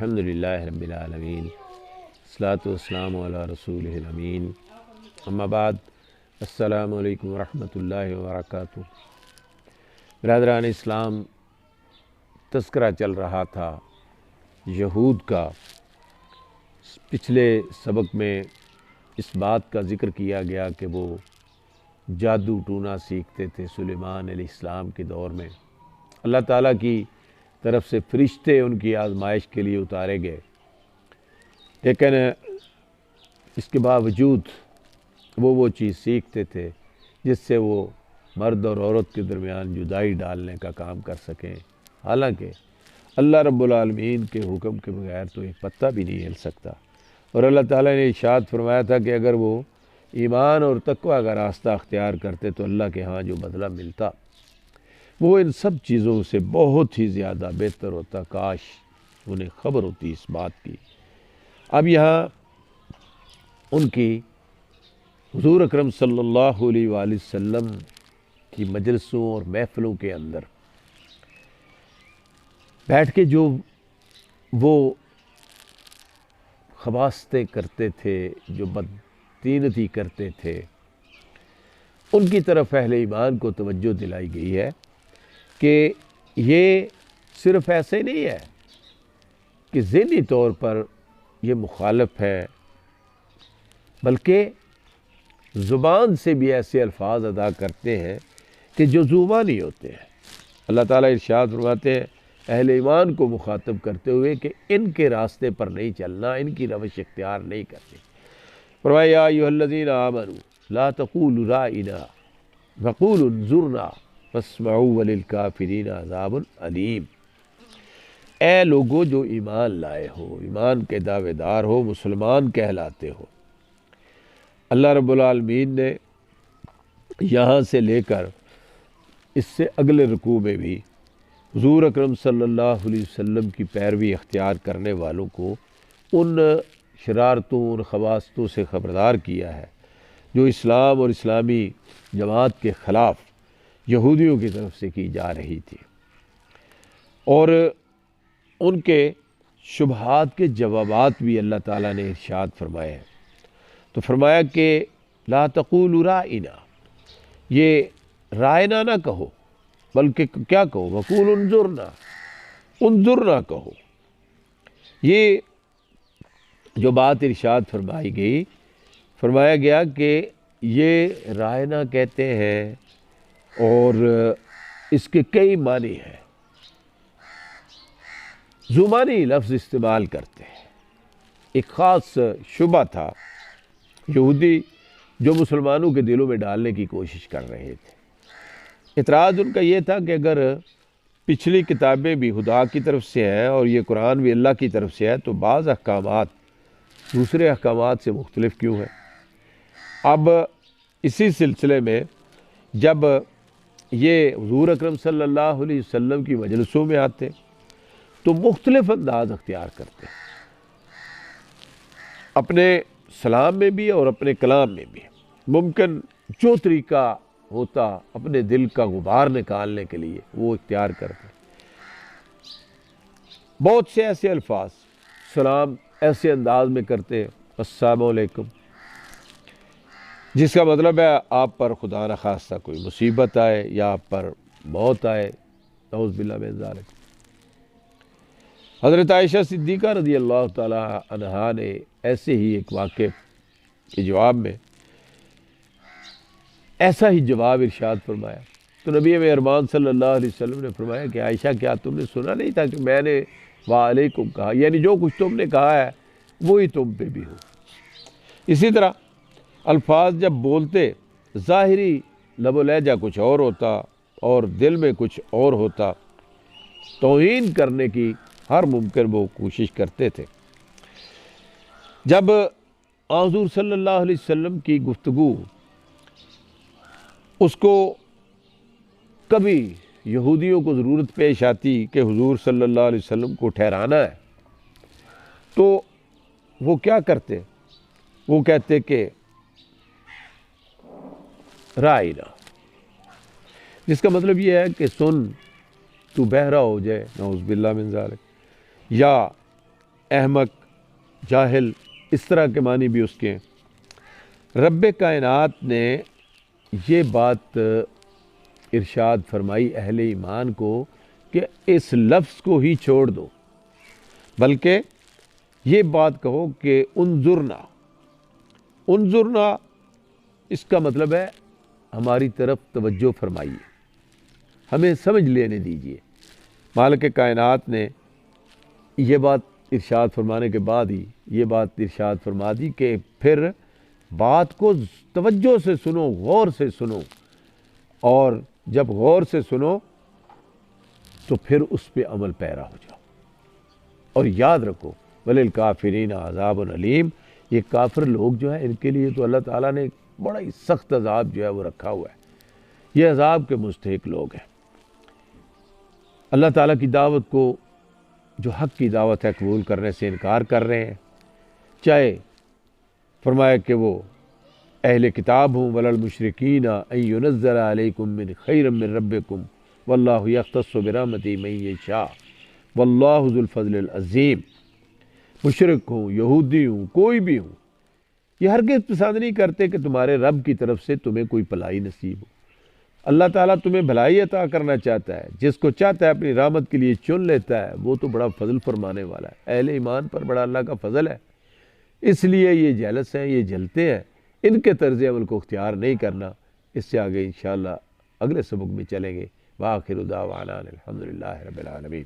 الحمدللہ رب العالمین الصلاۃ والسلام علی رسولہ الامین اما بعد السلام علیکم ورحمۃ اللہ وبرکاتہ۔ برادران اسلام، تذکرہ چل رہا تھا یہود کا۔ پچھلے سبق میں اس بات کا ذکر کیا گیا کہ وہ جادو ٹونا سیکھتے تھے سلیمان علیہ السلام کے دور میں۔ اللہ تعالیٰ کی طرف سے فرشتے ان کی آزمائش کے لیے اتارے گئے، لیکن اس کے باوجود وہ چیز سیکھتے تھے جس سے وہ مرد اور عورت کے درمیان جدائی ڈالنے کا کام کر سکیں، حالانکہ اللہ رب العالمین کے حکم کے بغیر تو ایک پتہ بھی نہیں ہل سکتا۔ اور اللہ تعالیٰ نے ارشاد فرمایا تھا کہ اگر وہ ایمان اور تقوی کا راستہ اختیار کرتے تو اللہ کے ہاں جو بدلہ ملتا وہ ان سب چیزوں سے بہت ہی زیادہ بہتر ہوتا، کاش انہیں خبر ہوتی اس بات کی۔ اب یہاں ان کی حضور اکرم صلی اللہ علیہ وآلہ وسلم کی مجلسوں اور محفلوں کے اندر بیٹھ کے جو وہ خباستیں کرتے تھے، جو بددینتی کرتے تھے، ان کی طرف اہل ایمان کو توجہ دلائی گئی ہے کہ یہ صرف ایسے نہیں ہے کہ ذہنی طور پر یہ مخالف ہے، بلکہ زبان سے بھی ایسے الفاظ ادا کرتے ہیں کہ جو زبانی ہوتے ہیں۔ اللہ تعالیٰ ارشاد فرماتے ہیں اہل ایمان کو مخاطب کرتے ہوئے کہ ان کے راستے پر نہیں چلنا، ان کی روش اختیار نہیں کرنی۔ فرمایا یا ایھا الذین آمنوا لا تقولوا رائنا وقولوا انظرنا واسمعوا وللکافرین عذاب علیم۔ اے لوگو جو ایمان لائے ہو، ایمان کے دعوے دار ہو، مسلمان کہلاتے ہو، اللہ رب العالمین نے یہاں سے لے کر اس سے اگلے رکوع میں بھی حضور اکرم صلی اللہ علیہ وسلم کی پیروی اختیار کرنے والوں کو ان شرارتوں، ان خباستوں سے خبردار کیا ہے جو اسلام اور اسلامی جماعت کے خلاف یہودیوں کی طرف سے کی جا رہی تھی، اور ان کے شبہات کے جوابات بھی اللہ تعالیٰ نے ارشاد فرمائے ہیں۔ تو فرمایا کہ لا تقولوا رائنا، یہ رائنا نہ کہو، بلکہ کیا کہو؟ وقولوا انظرنا، انظرنا کہو۔ یہ جو بات ارشاد فرمائی گئی، فرمایا گیا کہ یہ رائنا کہتے ہیں اور اس کے کئی معنی ہیں، زبانی لفظ استعمال کرتے ہیں۔ ایک خاص شبہ تھا یہودی جو مسلمانوں کے دلوں میں ڈالنے کی کوشش کر رہے تھے۔ اعتراض ان کا یہ تھا کہ اگر پچھلی کتابیں بھی خدا کی طرف سے ہیں اور یہ قرآن بھی اللہ کی طرف سے ہے تو بعض احکامات دوسرے احکامات سے مختلف کیوں ہیں؟ اب اسی سلسلے میں جب یہ حضور اکرم صلی اللہ علیہ وسلم کی مجلسوں میں آتے تو مختلف انداز اختیار کرتے، اپنے سلام میں بھی اور اپنے کلام میں بھی۔ ممکن جو طریقہ ہوتا اپنے دل کا غبار نکالنے کے لیے وہ اختیار کرتے۔ بہت سے ایسے الفاظ سلام ایسے انداز میں کرتے، السلام علیکم، جس کا مطلب ہے آپ پر خدا نخواستہ کوئی مصیبت آئے یا آپ پر موت آئے، نعوذ باللہ من ذالک۔ حضرت عائشہ صدیقہ رضی اللہ تعالی عنہا نے ایسے ہی ایک واقعے کے جواب میں ایسا ہی جواب ارشاد فرمایا تو نبی مہربان صلی اللہ علیہ وسلم نے فرمایا کہ عائشہ کیا تم نے سنا نہیں تھا کہ میں نے وعلیکم کہا، یعنی جو کچھ تم نے کہا ہے وہی تم پہ بھی ہو۔ اسی طرح الفاظ جب بولتے ظاہری لب و لہجہ کچھ اور ہوتا اور دل میں کچھ اور ہوتا، توہین کرنے کی ہر ممکن وہ کوشش کرتے تھے۔ جب حضور صلی اللہ علیہ وسلم کی گفتگو اس کو کبھی یہودیوں کو ضرورت پیش آتی کہ حضور صلی اللہ علیہ وسلم کو ٹھہرانا ہے تو وہ کیا کرتے؟ وہ کہتے کہ رائنا، جس کا مطلب یہ ہے کہ سن تو بہرا ہو جائے، نعوذ باللہ من ذالک، یا احمق، جاہل، اس طرح کے معنی بھی اس کے ہیں۔ رب کائنات نے یہ بات ارشاد فرمائی اہل ایمان کو کہ اس لفظ کو ہی چھوڑ دو، بلکہ یہ بات کہو کہ انظرنا۔ انظرنا اس کا مطلب ہے ہماری طرف توجہ فرمائیے، ہمیں سمجھ لینے دیجئے۔ مالک کائنات نے یہ بات ارشاد فرمانے کے بعد ہی یہ بات ارشاد فرما دی کہ پھر بات کو توجہ سے سنو، غور سے سنو، اور جب غور سے سنو تو پھر اس پہ عمل پیرا ہو جاؤ۔ اور یاد رکھو وَلِلْكَافِرِينَ عَذَابٌ عَلِيمٌ، یہ کافر لوگ جو ہیں ان کے لیے تو اللہ تعالیٰ نے بڑا ہی سخت عذاب جو ہے وہ رکھا ہوا ہے، یہ عذاب کے مستحق لوگ ہیں۔ اللہ تعالیٰ کی دعوت کو، جو حق کی دعوت ہے، قبول کرنے سے انکار کر رہے ہیں، چاہے فرمایا کہ وہ اہل کتاب ہوں، وَلَا الْمُشْرِكِينَ أَن يُنَزَّلَ عَلَيْكُم مِّن خَيْرٍ مِّن رَّبِّكُمْ وَاللَّهُ يَخْتَصُّ بِرَحْمَتِهِ مَن يَشَاءُ وَاللَّهُ ذُو الْفَضْلِ الْعَظِيمِ۔ مشرک ہوں، یہودی ہوں، کوئی بھی ہوں، یہ ہرگز پسند نہیں کرتے کہ تمہارے رب کی طرف سے تمہیں کوئی بھلائی نصیب ہو۔ اللہ تعالیٰ تمہیں بھلائی عطا کرنا چاہتا ہے، جس کو چاہتا ہے اپنی رحمت کے لیے چن لیتا ہے، وہ تو بڑا فضل فرمانے والا ہے۔ اہل ایمان پر بڑا اللہ کا فضل ہے، اس لیے یہ جیلس ہیں، یہ جلتے ہیں، ان کے طرز عمل کو اختیار نہیں کرنا۔ اس سے آگے انشاءاللہ اگلے سبق میں چلیں گے۔ وآخر دعوانا الحمدللہ رب العالمین۔